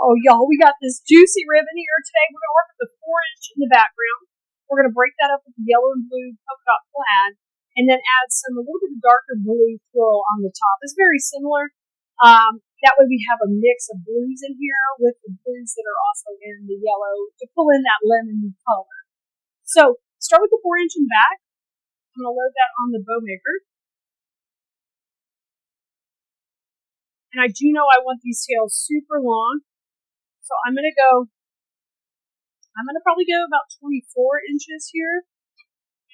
Oh, y'all, we got this juicy ribbon here today. We're going to work with the 4-inch in the background. We're going to break that up with the yellow and blue polka dot plaid, and then add a little bit of darker blue floral on the top. It's very similar. That way we have a mix of blues in here with the blues that are also in the yellow to pull in that lemon color. So start with the 4-inch in back. I'm going to load that on the bow maker. And I do know I want these tails super long. So I'm going to probably go about 24 inches here.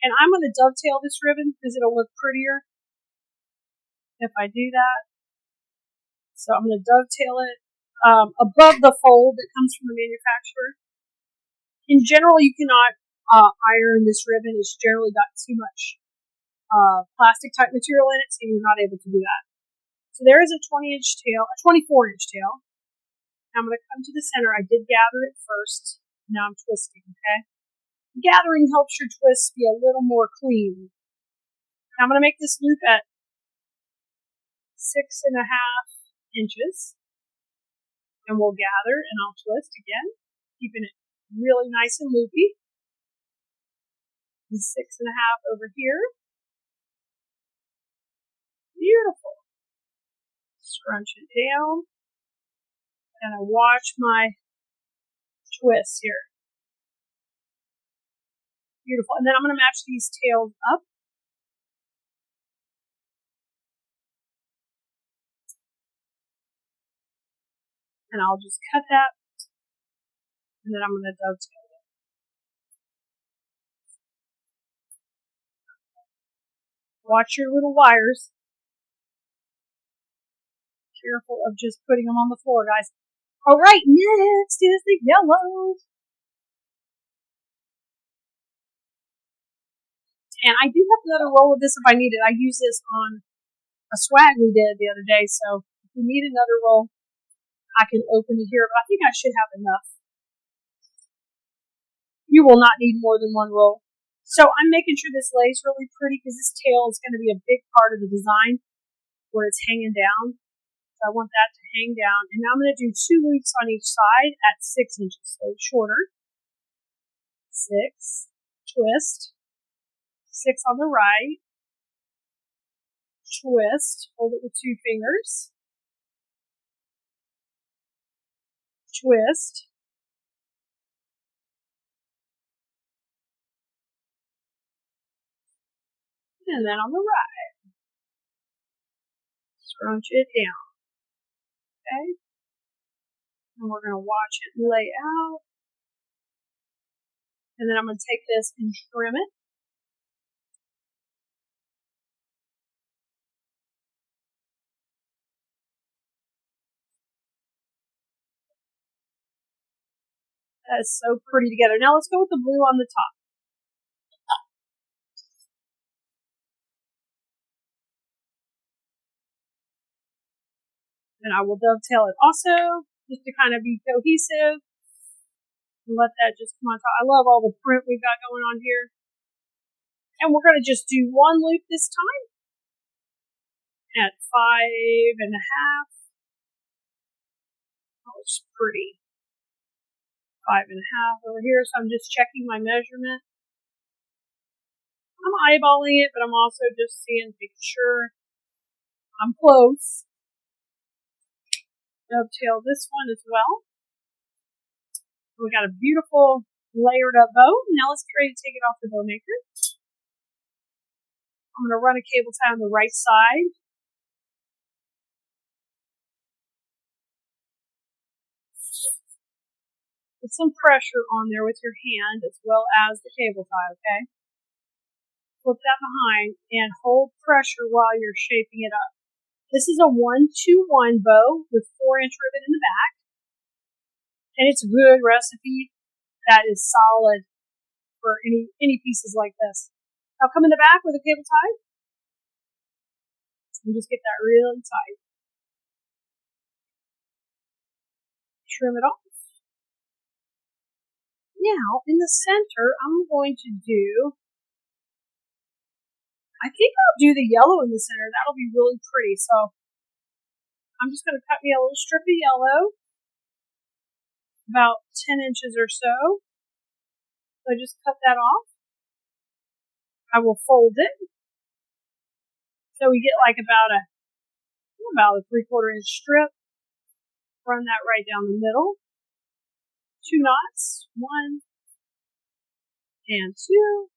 And I'm going to dovetail this ribbon because it'll look prettier if I do that. So I'm going to dovetail it above the fold that comes from the manufacturer. In general, you cannot iron this ribbon. It's generally got too much plastic type material in it, so you're not able to do that. So there is a 20-inch tail, a 24-inch tail. Now I'm going to come to the center. I did gather it first. Now I'm twisting, okay? Gathering helps your twists be a little more clean. Now I'm going to make this loop at 6.5 inches. And we'll gather and I'll twist again, keeping it really nice and loopy. And 6.5 over here. Beautiful. Scrunch it down. And I watch my twists here. Beautiful. And then I'm going to match these tails up. And I'll just cut that. And then I'm going to dovetail it. Watch your little wires. Careful of just putting them on the floor, guys. All right, next is the yellow. And I do have another roll of this if I need it. I used this on a swag we did the other day, so if we need another roll, I can open it here, but I think I should have enough. You will not need more than one roll. So I'm making sure this lays really pretty because this tail is going to be a big part of the design where it's hanging down. So I want that to hang down. And now I'm going to do 2 loops on each side at 6 inches, so shorter. 6, twist, 6 on the right, twist, hold it with 2 fingers, twist, and then on the right, scrunch it down. Okay? And we're going to watch it lay out. And then I'm going to take this and trim it. That is so pretty together. Now let's go with the blue on the top. And I will dovetail it also, just to kind of be cohesive. And let that just come on top. I love all the print we've got going on here. And we're going to just do 1 loop this time at 5.5. Oh, it's pretty. 5.5 over here, so I'm just checking my measurement. I'm eyeballing it, but I'm also just making sure I'm close. Dovetail this one as well. We got a beautiful layered up bow. Now let's get ready to take it off the bow maker. I'm going to run a cable tie on the right side. Put some pressure on there with your hand as well as the cable tie, okay? Flip that behind and hold pressure while you're shaping it up. This is a 1-2-1 bow with 4-inch ribbon in the back. And it's a good recipe that is solid for any pieces like this. I'll come in the back with a cable tie. And just get that really tight. Trim it off. Now, in the center, I'm going to I think I'll do the yellow in the center. That'll be really pretty. So I'm just going to cut me a little strip of yellow. about 10 inches or so. So I just cut that off. I will fold it. So we get like about a 3/4 inch strip. Run that right down the middle. 2 knots. 1 and 2.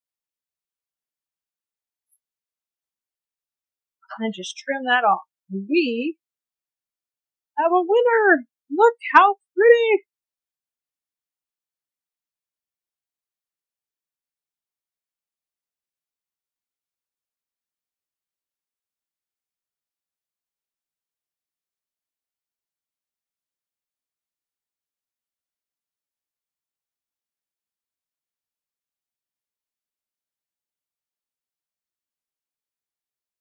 And just trim that off. We have a winner. Look how pretty.